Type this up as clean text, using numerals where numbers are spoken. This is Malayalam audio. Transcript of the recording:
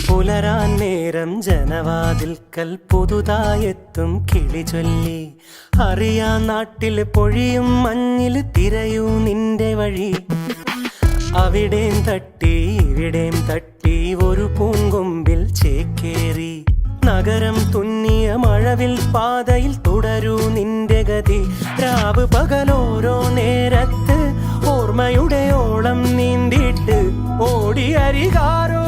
പുലരാൻ നേരം ജനവാതിൽക്കൽ പുതുതായെത്തും കിളി ചൊല്ലി. അറിയാ നാട്ടിൽ പൊഴിയും മഞ്ഞിൽ തിരയൂ നിന്റെ വഴി. അവിടേം തട്ടി ഇവിടേം തട്ടി ഒരു പൂങ്കൊമ്പിൽ ചേക്കേറി. നഗരം തുന്നിയ മഴവിൽ പാതയിൽ തുടരൂ നിന്റെ ഗതി. രാവ് പകലോരോ നേരത്ത് ഓർമ്മയുടെ ഓളം നീന്തിയിട്ട് ഓടി അരികാരോ